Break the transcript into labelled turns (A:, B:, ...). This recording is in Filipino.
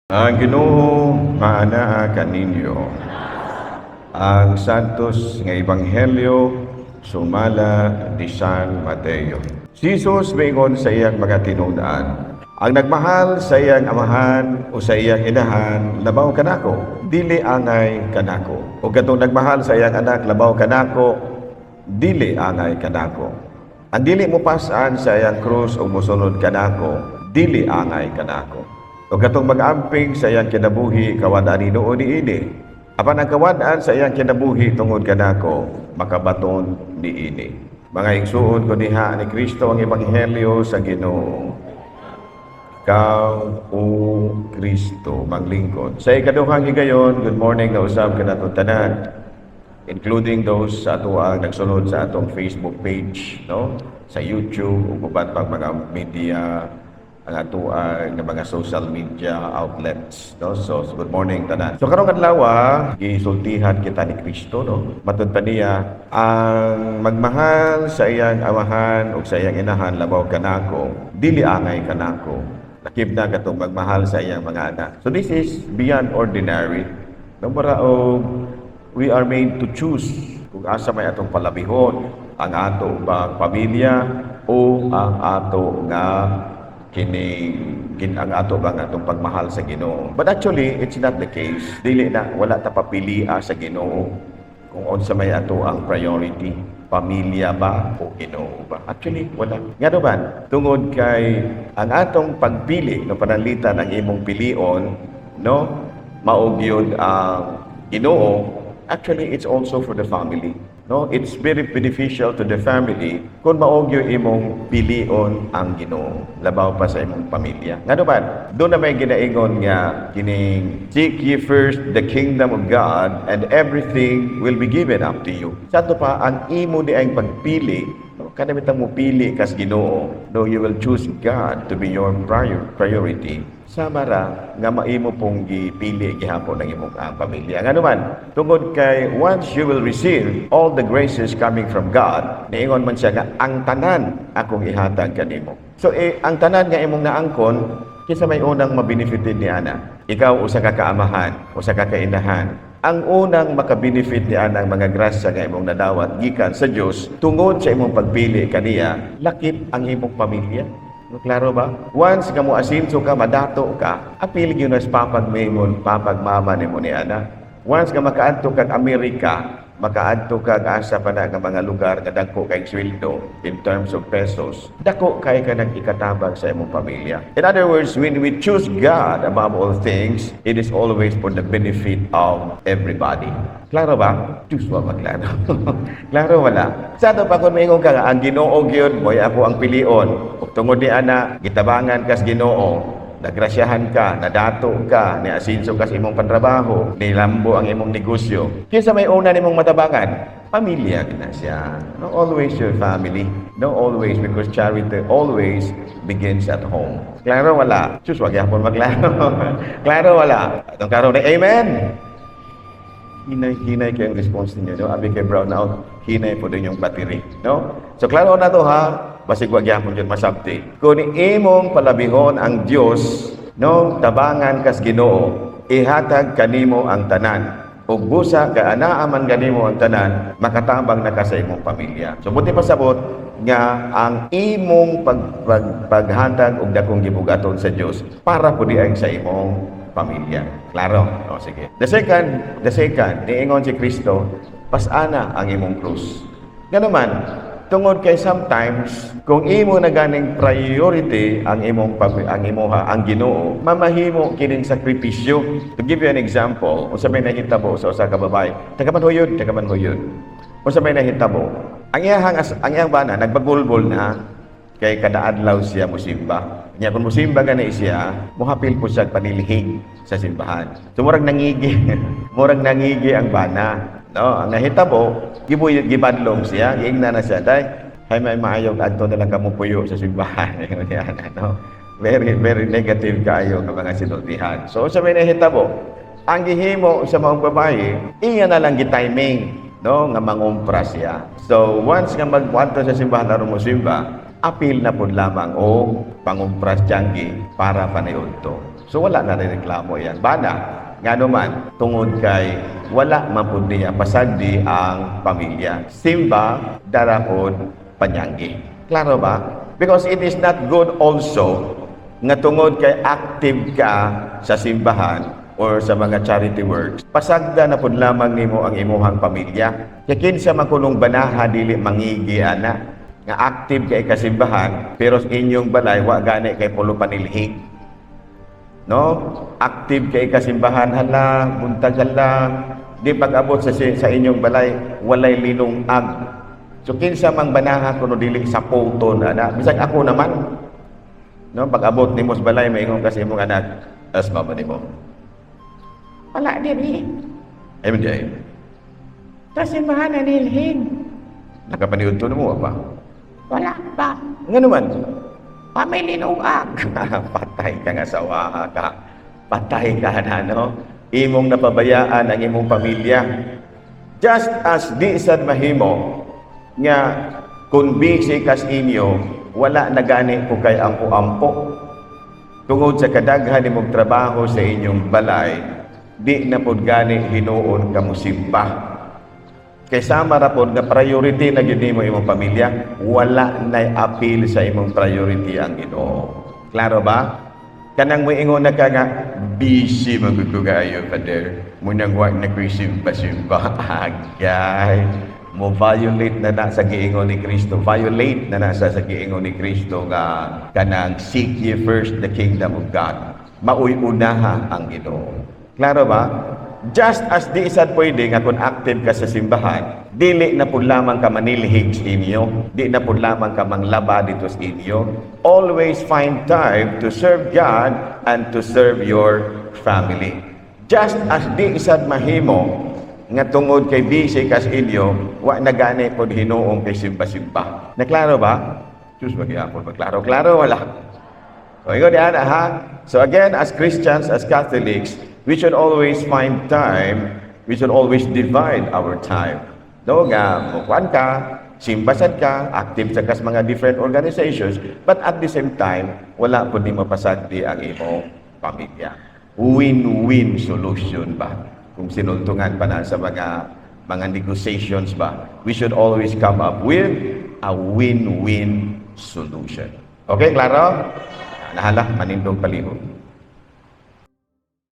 A: Ang Ginoo maanaa kaninyo. Ang santos nga ebanghelyo sumala ni San Mateo. Si Jesus mingon sa iyang mga tinud-an, ang nagmahal sa iyang amahan o sa iyang inahan labaw kanako, dili angay kanako. O katong nagmahal sa iyang anak labaw kanako, dili angay kanako. Ang dili mo pasan sa iyang krus o mosunod kanako, dili angay kanako. O katong mag-amping sa iyang kinabuhi kawadaan ni noon niini. Apan ang kawadaan sa iyang kinabuhi tungod kanako makabaton niini. Mga igsuon ko diha ni Kristo ang ebanghelyo sa Ginoo. Ikaw o Kristo maglingkod. Sa ikaduhang higayon, good morning na usab kanatong tanan, including those sa ato ang nagsunod sa atong Facebook page, no? Sa YouTube ug uban pang mga media, ang ato ng mga social media outlets, no? So good morning tanan. So karong adlaw gisultihan kita ni Kristo, no? Matud pa niya ang magmahal sa iyang amahan ug sa iyang inahan labaw kanako, dili angay kanako. Lakib na katong magmahal sa iyang mga anak. So this is beyond ordinary. No, we are made to choose kung asa may atong palabihon, ang ato ba pamilya o ang ato nga ang ato bang atong pagmahal sa Ginoo. But actually, it's not the case. Dili na, wala ta papilia sa Ginoo kung unsa may ato ang priority. Pamilya ba o Ginoo ba? Actually, wala. Nga naman, tungod kay ang atong pagpili, no, panalitan ang imong pilion, no, maog yun ang Ginoo. Actually, it's also for the family. No, it's very beneficial to the family kung maog yung imong pilion ang Ginoo labaw pa sa imong pamilya. Ngano ba? Doon na may ginaingon nga kining seek ye first the kingdom of God and everything will be given up to you. Sa to pa ang imo di ay pagpili, no, kada bitang mo pili kas Ginoo, no, you will choose God to be your priority. Sama ra nga maimo pong gipili gihapon ng imong pamilya. Ngano man, tungod kay once you will receive all the graces coming from God, niingon man siya nga ang tanan akong ihatag kanimo. So ang tanan nga imong naangkon kinsa may unang mabenefited ni ana. Ikaw usa ka kaamahan, usa ka kainahan. Ang unang makabenefit ni ana ang mga grasya nga imong nadawat gikan sa Dios tungod sa imong pagpili kaniya, lakip ang imong pamilya. No, klaro ba? Once ka mo asinso ka, madato ka, apil yun as papagmemon, papagmama ni mo ni ana. Once ka makaadto kag Amerika, makaadto ka asa pa na nga mga lugar nga dagko kay sweldo in terms of pesos, dako kay ka nang ikatabang sa imong pamilya. In other words, when we choose God above all things, it is always for the benefit of everybody. Klaro ba? Diyos wa maklaro. Klaro wala. Sa ito pa kung maingon ka nga, ang Ginoo gyud mo'y ako ang pilion. Ug tungod ni ana, gitabangan kas Ginoo, nagrasyahan ka, nadato ka, ni asinso kas imong pantrabaho, nilambo ang imong negosyo. Kinsa may una nimong matabangan? Pamilya na siya. No, always your family. No, always, because charity always begins at home. Klaro wala? Diyos, wag yapon maklaro. Klaro wala? Itong klaro na, amen! Hinay kayong response ninyo, no? Abi kay brown out, hinay po din yung battery, no? So, klaro na to ha, basig wag yapon yun masabti. Kung imong palabihon ang Diyos, no, tabangan kas Ginoo, ihatag kanimo ang tanan. Ug busa ka anaaman kanimo ang tanan, makatabang na ka sa imong pamilya. So, buti pasabot nga ang imong paghatag og dakong gibugaton sa Dios para po diay sa imong pamilya. Klaro? O, sige. The second, niingon si Kristo, pasana ang imong krus. Ganun man, tungod kay sometimes, kung imo na ganing priority ang ang Ginoo, mamahimo kining sakripisyo. To give you an example, kung sabay nahitabo sa usa ka babae, tagamanhuyod. Kung sabay nahitabo, ang iyang bana, nagbagulbol na, kay kada adlaw siya musimba. Nya kung musimba gani siya, mohapil po siya panilihig sa simbahan. So murag nangigi, ang bana. No, ang nahitabo, gibadlong siya, giingna na siya dai. Hay may maayog adto na lang kamo puyo sa simbahan. No? Very very negative kaayo nga mga sinultihan. So sa may nahitabo, ang gihimo sa mga babae, iya na lang gi-timing, no, nga mangumpra siya. So once nga magwadto sa simbahan aron musimba, apil na pud lamang o pangumpras tianggi para panayudto. So wala na rin reklamo yan. Bana, nga naman, tungod kay wala man pud niya pasagdi ang pamilya. Simba, darakon, panyanggi. Klaro ba? Because it is not good also nga tungod kay active ka sa simbahan or sa mga charity works, pasagda na pud lamang nimo ang imuhang pamilya. Kaya kinsa makulong banaha dili mangigi ana nga active kay kasimbahan pero sa inyong balay wa gani kay pulo panilhig. No? Active kay kasimbahan hala, buntag hala, di pag-abot sa inyong balay walay linungag. So kinsa mang banaha kuno dili sa puton ana, bisag ako naman. No, pag-abot nimo sa balay maingon kasi imong anak, asma ba nimo?
B: Wala diri.
A: Ay man jay.
B: Kasimbahan na nilhin.
A: Nakapaniud to mo apa?
B: Wala pa.
A: Nga naman.
B: Pamilinungag.
A: Patay ka nga sawa ka. Patay ka na, no? Imong napabayaan ang imong pamilya. Just as di sad mahimo nga kung busy kas inyo, wala na gani ko kay ampo-ampo. Tungod sa kadaghan nimong trabaho sa inyong balay, di na pod gani hinuon ka musimba. Kay sama ra pod nga priority na gyud nimo imong pamilya, wala nay appeal sa imong priority ang Ginoo. Klaro ba? Kanang moingon na ka nga busy magkugayo Father. Munang wa na simba-simba agay. Mo violate na sa giingon ni Kristo. Violate na sa giingon ni Kristo nga kanang seek ye first the kingdom of God. Mauy-unaha ang Ginoo. Klaro ba? Just as di isad pwede nga kung active ka sa simbahan, dili na pud lamang ka manilhig sa inyo, di na pud lamang ka manglaba dito sa inyo. Always find time to serve God and to serve your family. Just as di isad mahimo nga tungod kay busy kas inyo, wa na gani pod hinuong kay simba-simba. Naklaro ba? Diyos magyapon magklaro-klaro wala. So ingon diyan ha. So again, as Christians, as Catholics, we should always find time, we should always divide our time. No nga mukuan ka, simbasan ka, active sa kas mga different organizations, but at the same time, wala pod ni mapasagdi ang imong pamilya. Win-win solution ba? Kung sinultungan pa na sa mga negotiations ba, we should always come up with a win-win solution. Okay, klaro? Nahala, manindong palihog.